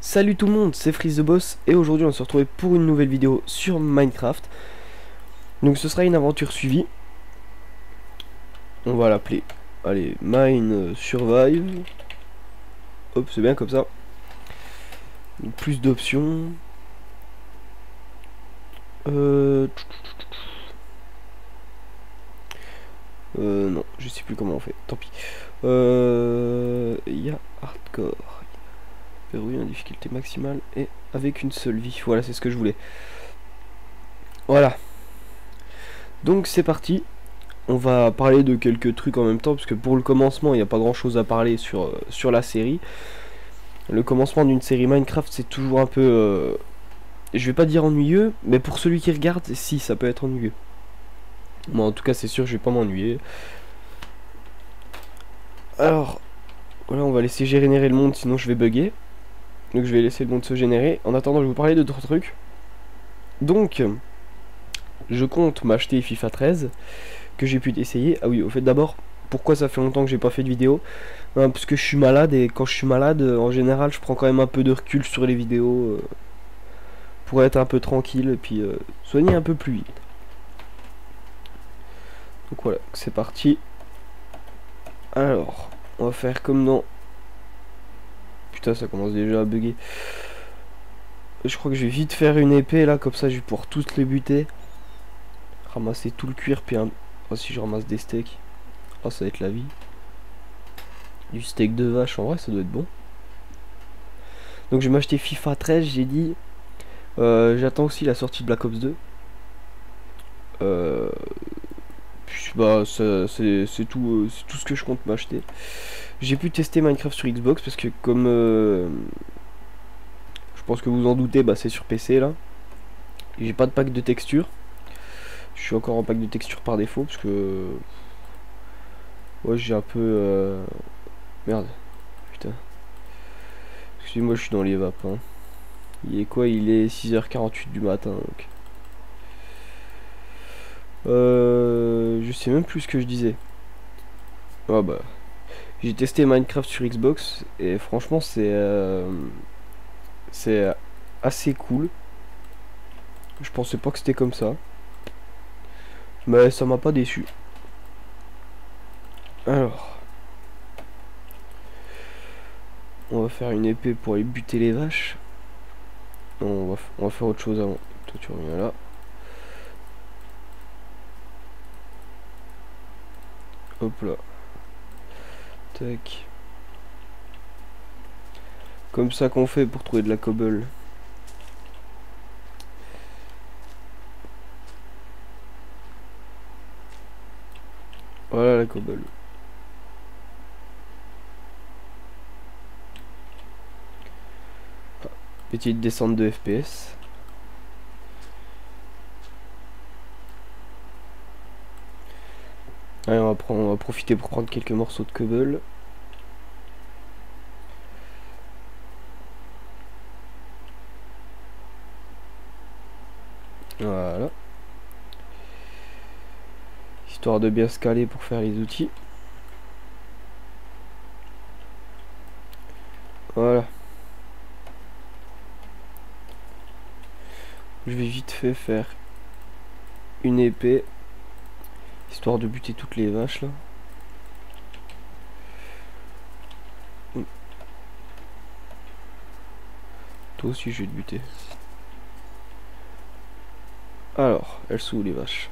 Salut tout le monde, c'est Freeze the Boss et aujourd'hui on va se retrouver pour une nouvelle vidéo sur Minecraft. Donc ce sera une aventure suivie. On va l'appeler, allez, Mine Survive. Hop, c'est bien comme ça. Donc, plus d'options. Non, je sais plus comment on fait, tant pis. Il y a Hardcore. Verrouiller en difficulté maximale et avec une seule vie. Voilà, c'est ce que je voulais. Voilà. Donc c'est parti. On va parler de quelques trucs en même temps, parce que pour le commencement, il n'y a pas grand chose à parler sur la série. Le commencement d'une série Minecraft, c'est toujours un peu... je vais pas dire ennuyeux, mais pour celui qui regarde, si, ça peut être ennuyeux. Moi, en tout cas, c'est sûr, je vais pas m'ennuyer. Alors, voilà, on va laisser générer le monde, sinon je vais bugger. Donc je vais laisser le monde se générer. En attendant, je vais vous parler d'autres trucs. Donc, je compte m'acheter FIFA 13, que j'ai pu essayer. Ah oui, au fait, d'abord, pourquoi ça fait longtemps que j'ai pas fait de vidéo? Parce que je suis malade, et quand je suis malade, en général, je prends quand même un peu de recul sur les vidéos pour être un peu tranquille et puis soigner un peu plus vite. Donc voilà, c'est parti. Alors, on va faire comme dans... Putain, ça commence déjà à bugger. Je crois que je vais vite faire une épée là, comme ça je vais pouvoir tous les buter. Ramasser tout le cuir, puis un... Oh, si je ramasse des steaks. Oh, ça va être la vie. Du steak de vache, en vrai, ça doit être bon. Donc je vais m'acheter FIFA 13, j'ai dit. J'attends aussi la sortie de Black Ops 2. Bah, c'est tout ce que je compte m'acheter. J'ai pu tester Minecraft sur Xbox parce que comme je pense que vous en doutez, bah c'est sur PC là. J'ai pas de pack de texture. Je suis encore en pack de texture par défaut parce que ouais, j'ai un peu merde. Putain. Excusez-moi, je suis dans les vapes hein. Il est quoi? Il est 6h48 du matin donc. Je sais même plus ce que je disais. Ah bah, j'ai testé Minecraft sur Xbox et franchement c'est assez cool. Je pensais pas que c'était comme ça, mais ça m'a pas déçu. Alors, on va faire une épée pour aller buter les vaches. Non, on va faire autre chose avant. Toi tu reviens là. Hop là. Tac. Comme ça qu'on fait pour trouver de la cobble. Voilà la cobble. Petite descente de FPS. Allez, on va profiter pour prendre quelques morceaux de cobble. Voilà. Histoire de bien se caler pour faire les outils. Voilà. Je vais vite fait faire une épée. Histoire de buter toutes les vaches là. Toi aussi je vais te buter. Alors, elles sont où les vaches?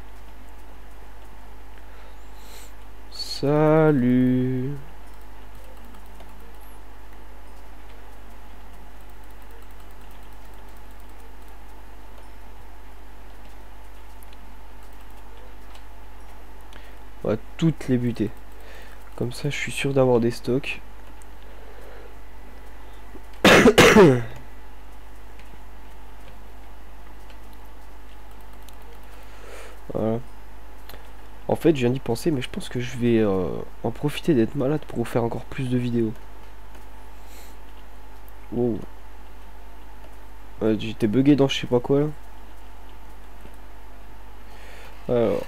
Salut. On va toutes les buter. Comme ça je suis sûr d'avoir des stocks. Voilà. En fait, je viens d'y penser, mais je pense que je vais en profiter d'être malade pour vous faire encore plus de vidéos. Wow. J'étais bugué dans je sais pas quoi là. Alors.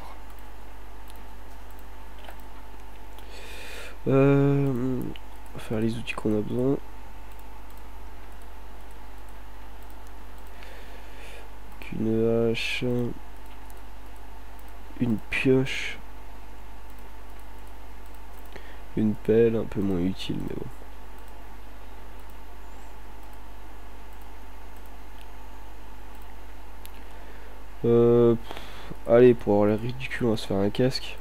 On va faire les outils qu'on a besoin. une hache, une pioche, une pelle, un peu moins utile, mais bon. Allez, pour avoir l'air ridicule, on va se faire un casque.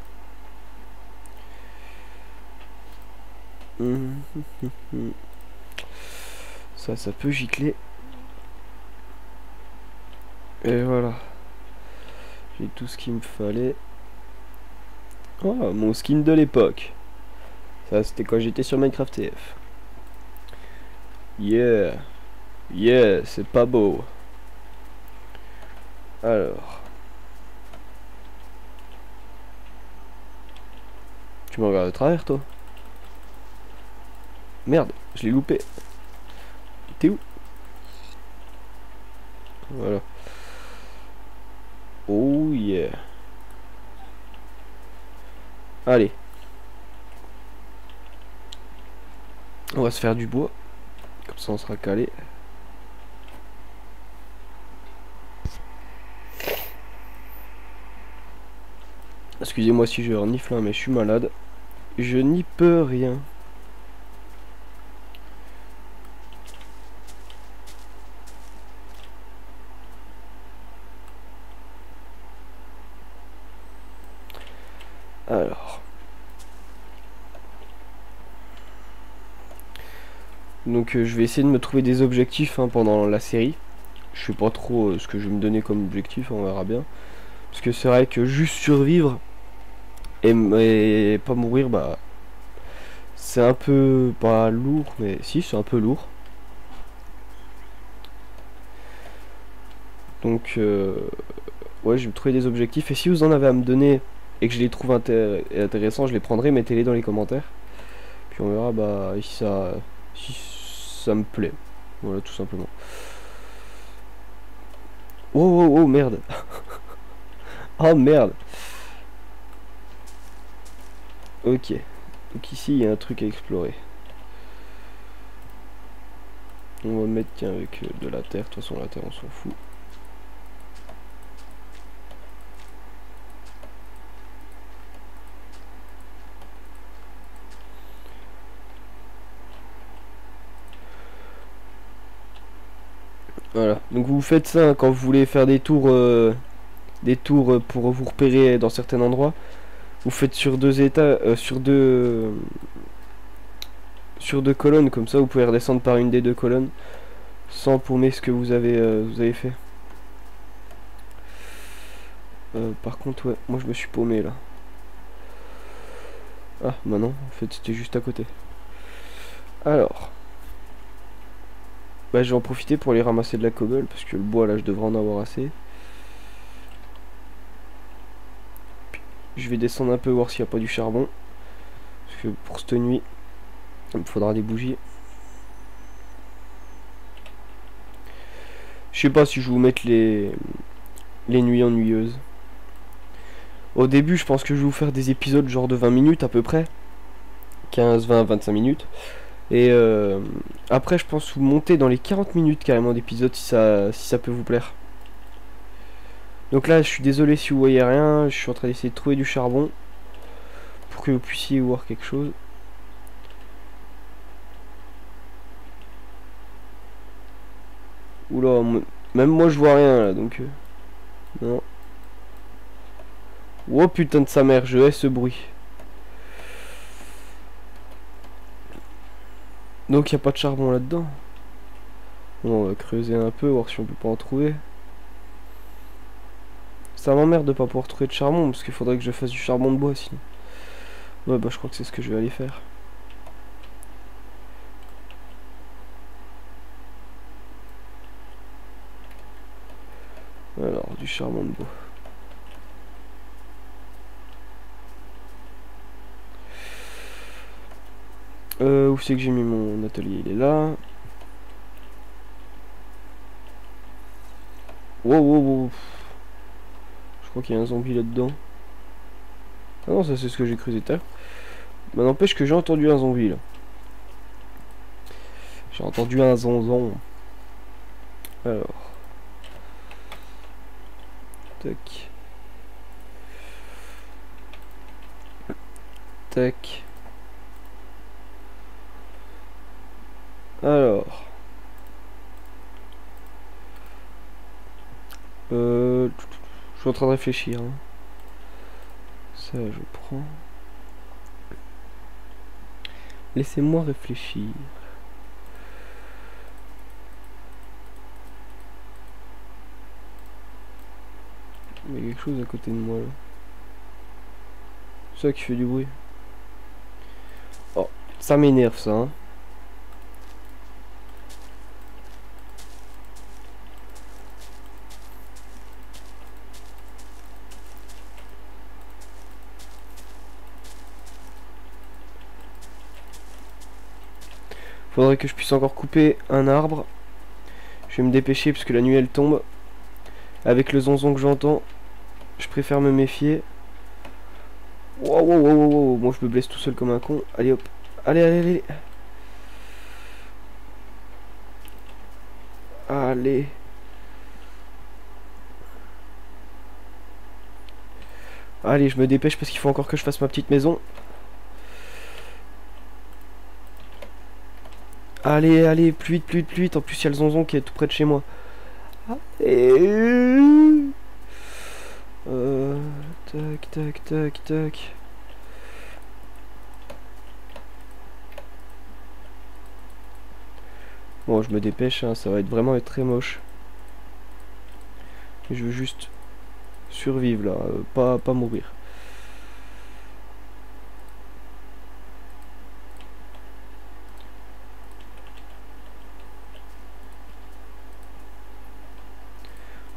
Ça peut gicler. Et voilà. J'ai tout ce qu'il me fallait. Oh, mon skin de l'époque. Ça, c'était quand j'étais sur Minecraft TF. Yeah. Yeah, c'est pas beau. Alors. Tu me regardes de travers, toi? Merde, je l'ai loupé. T'es où? Voilà. Oh yeah. Allez. On va se faire du bois. Comme ça on sera calé. Excusez-moi si je renifle, mais je suis malade. Je n'y peux rien. Alors. Donc je vais essayer de me trouver des objectifs pendant la série. Je sais pas trop ce que je vais me donner comme objectif, on verra bien. Parce que c'est vrai que juste survivre et pas mourir, bah c'est un peu pas lourd, mais si c'est un peu lourd. Donc ouais, je vais me trouver des objectifs. Et si vous en avez à me donner et que je les trouve intéressants, je les prendrai, mettez-les dans les commentaires. Puis on verra bah si ça me plaît. Voilà, tout simplement. Oh oh oh merde. Oh merde. Ok. Donc ici il y a un truc à explorer. On va mettre tiens avec de la terre. De toute façon la terre on s'en fout. Voilà. Donc vous faites ça quand vous voulez faire des tours pour vous repérer dans certains endroits. Vous faites sur deux états, sur deux colonnes, comme ça vous pouvez redescendre par une des deux colonnes sans paumer ce que vous avez fait. Par contre ouais, moi je me suis paumé là. Ah bah non, en fait c'était juste à côté. Alors bah je vais en profiter pour aller ramasser de la cobble parce que le bois là je devrais en avoir assez. Je vais descendre un peu voir s'il n'y a pas du charbon. Parce que pour cette nuit il me faudra des bougies. Je sais pas si je vais vous mettre les nuits ennuyeuses. Au début je pense que je vais vous faire des épisodes genre de 20 minutes à peu près. 15, 20, 25 minutes. Et après je pense vous monter dans les 40 minutes carrément d'épisodes si ça peut vous plaire. Donc là je suis désolé si vous voyez rien. Je suis en train d'essayer de trouver du charbon pour que vous puissiez voir quelque chose. Oula, même moi je vois rien là donc non. Oh putain de sa mère, je hais ce bruit. Donc il n'y a pas de charbon là-dedans. Bon, on va creuser un peu, voir si on peut pas en trouver. Ça m'emmerde de pas pouvoir trouver de charbon, parce qu'il faudrait que je fasse du charbon de bois sinon. Ouais bah je crois que c'est ce que je vais aller faire. Alors, du charbon de bois. Où c'est que j'ai mis mon atelier? Il est là. Wow, wow, wow. Je crois qu'il y a un zombie là-dedans. Ah non, ça c'est ce que j'ai creusé tout à l'heure. Mais n'empêche que j'ai entendu un zombie là. J'ai entendu un zonzon. Alors. Tac. Tac. Alors. Je suis en train de réfléchir. Hein. Ça, je prends. Laissez-moi réfléchir. Il y a quelque chose à côté de moi là. C'est ça qui fait du bruit. Oh, ça m'énerve ça. Hein. Faudrait que je puisse encore couper un arbre. Je vais me dépêcher parce que la nuit elle tombe. Avec le zonzon que j'entends, je préfère me méfier. Wow, wow, wow, wow, wow. Moi je me blesse tout seul comme un con. Allez hop. Allez, allez, allez. Allez. Allez, je me dépêche parce qu'il faut encore que je fasse ma petite maison. Allez, allez, plus vite, plus vite, plus vite. En plus, il y a le zonzon qui est tout près de chez moi. Tac, tac, tac, tac. Bon, je me dépêche, hein, ça va vraiment être très moche. Je veux juste survivre là, pas mourir.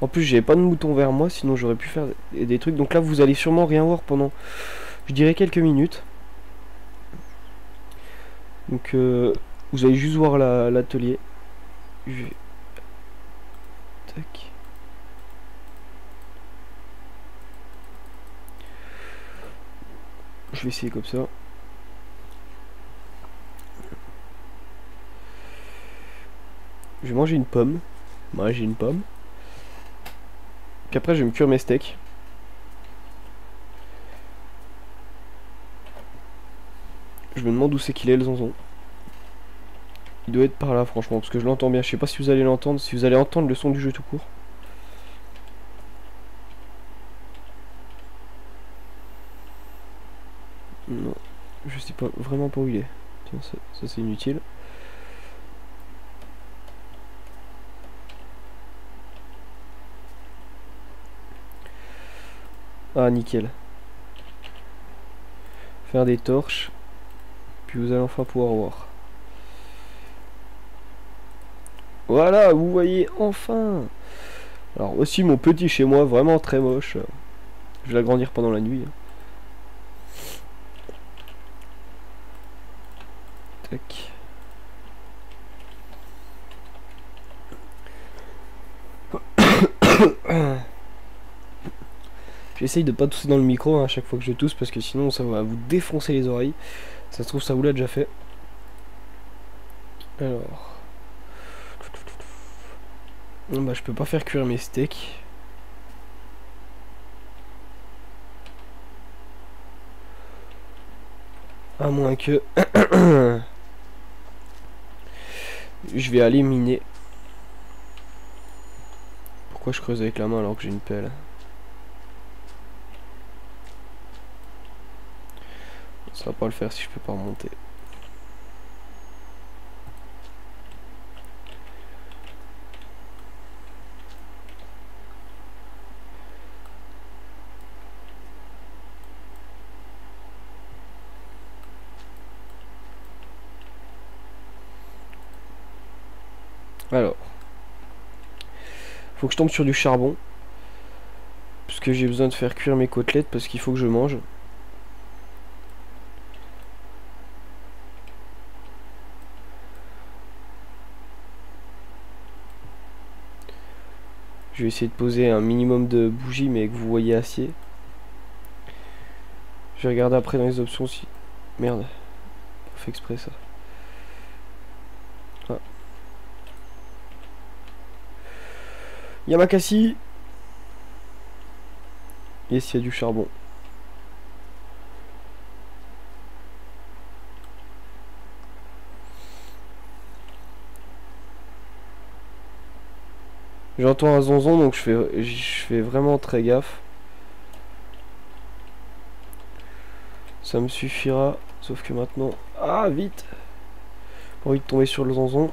En plus, j'avais pas de mouton vers moi, sinon j'aurais pu faire des trucs. Donc là, vous allez sûrement rien voir pendant, je dirais, quelques minutes. Donc, vous allez juste voir l'atelier. Je vais... Tac. Je vais essayer comme ça. Je vais manger une pomme. Manger une pomme. Puis après, je vais me cuire mes steaks. Je me demande où c'est qu'il est, le zonzon. Il doit être par là, franchement, parce que je l'entends bien. Je sais pas si vous allez l'entendre, si vous allez entendre le son du jeu tout court. Non, je sais pas vraiment pas où il est. Tiens, ça c'est inutile. Ah, nickel. Faire des torches. Puis vous allez enfin pouvoir voir. Voilà, vous voyez enfin. Alors aussi mon petit chez moi, vraiment très moche. Je vais l'agrandir pendant la nuit. Tac. J'essaye de pas tousser dans le micro hein, à chaque fois que je tousse parce que sinon ça va vous défoncer les oreilles. Ça se trouve ça vous l'a déjà fait. Alors. Bah je peux pas faire cuire mes steaks. À moins que je vais aller miner. Pourquoi je creuse avec la main alors que j'ai une pelle? Ça va pas le faire si je peux pas remonter. Alors, faut que je tombe sur du charbon. Parce que j'ai besoin de faire cuire mes côtelettes parce qu'il faut que je mange. Je vais essayer de poser un minimum de bougies mais que vous voyez acier. Je vais regarder après dans les options si... Merde. Pas fait exprès ça. Ah. Yamakasi. Yes, il y a du charbon. J'entends un zonzon, donc je fais vraiment très gaffe. Ça me suffira. Sauf que maintenant... Ah, vite! Pas envie de tomber sur le zonzon.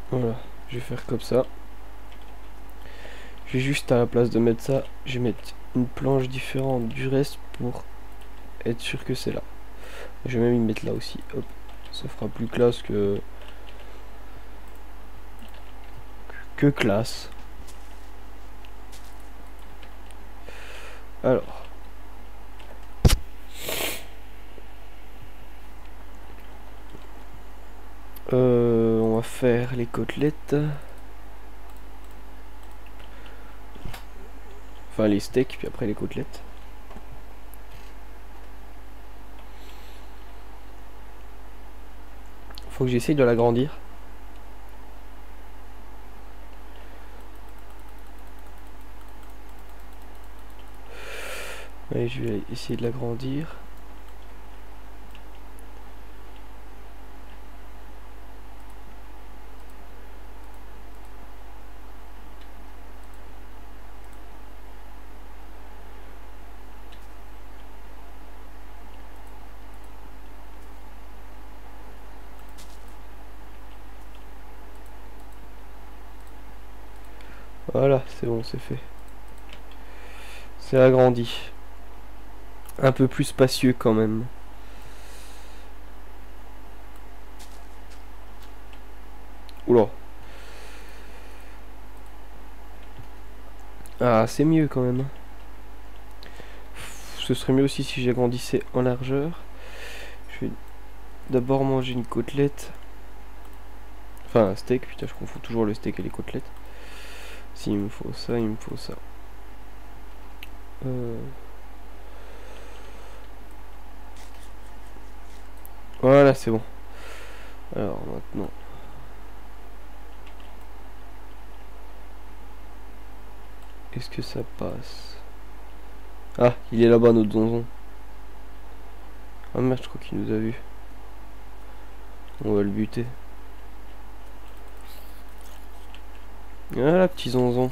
Voilà, je vais faire comme ça. Je vais juste, à la place de mettre ça, je vais mettre une planche différente du reste pour être sûr que c'est là. Je vais même y mettre là aussi. Hop, ça fera plus classe que classe. Alors. On va faire les côtelettes. Enfin les steaks, puis après les côtelettes. Faut que j'essaye de l'agrandir. Ouais, je vais essayer de l'agrandir. Voilà, c'est bon, c'est fait. C'est agrandi. Un peu plus spacieux quand même. Oula. Ah, c'est mieux quand même. Ce serait mieux aussi si j'agrandissais en largeur. Je vais d'abord manger une côtelette. Enfin, un steak, putain, je confonds toujours le steak et les côtelettes. Si, il me faut ça, il me faut ça. Voilà, c'est bon. Alors maintenant. Est-ce que ça passe? Ah, il est là-bas, notre zonzon. Ah merde, je crois qu'il nous a vu. On va le buter. Voilà, petit zonzon.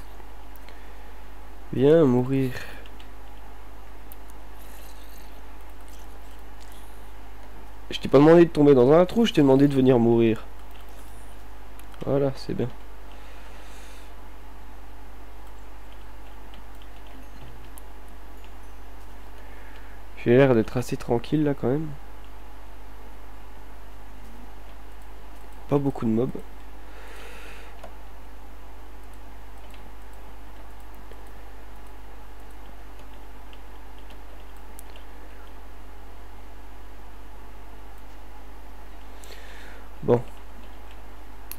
Viens mourir. Je t'ai pas demandé de tomber dans un trou, je t'ai demandé de venir mourir. Voilà, c'est bien. J'ai l'air d'être assez tranquille là quand même. Pas beaucoup de mobs. Bon.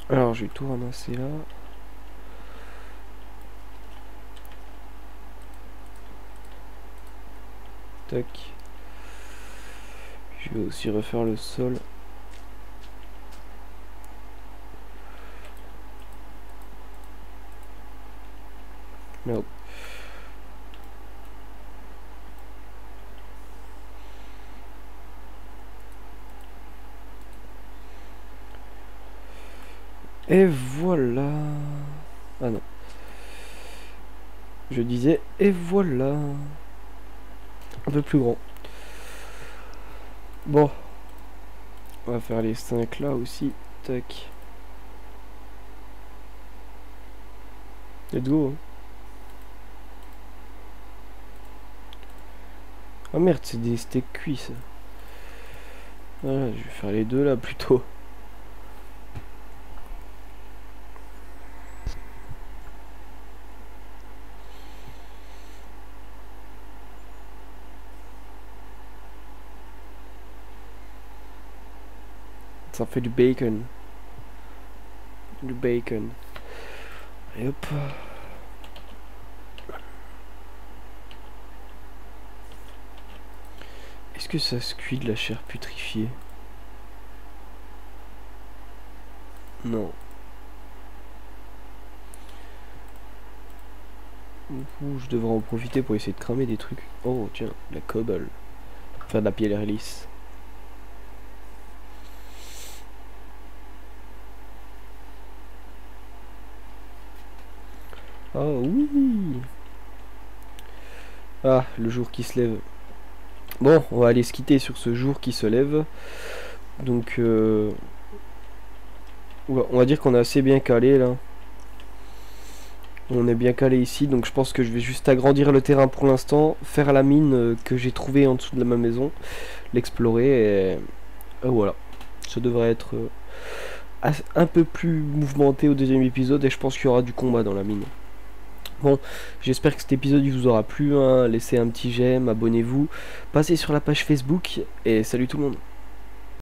Alors je vais tout ramasser là. Tac. Je vais aussi refaire le sol. Merde. Et voilà. Ah non. Je disais, et voilà. Un peu plus grand. Bon. On va faire les 5 là aussi. Tac. Let's go. Ah merde, c'est des steaks cuits ça. Voilà, je vais faire les deux là plutôt. Ça fait du bacon. Du bacon. Et hop. Est-ce que ça se cuit de la chair putrifiée? Non. Ouh, je devrais en profiter pour essayer de cramer des trucs. Oh tiens, la cobble. Faire de la pierre lisse. Oh oui. Ah, le jour qui se lève. Bon, on va aller se quitter sur ce jour qui se lève. Donc, on va dire qu'on est assez bien calé là. On est bien calé ici, donc je pense que je vais juste agrandir le terrain pour l'instant, faire la mine que j'ai trouvée en dessous de ma maison, l'explorer et voilà. Ça devrait être un peu plus mouvementé au deuxième épisode et je pense qu'il y aura du combat dans la mine. Bon, j'espère que cet épisode il vous aura plu, hein. Laissez un petit j'aime, abonnez-vous, passez sur la page Facebook et salut tout le monde.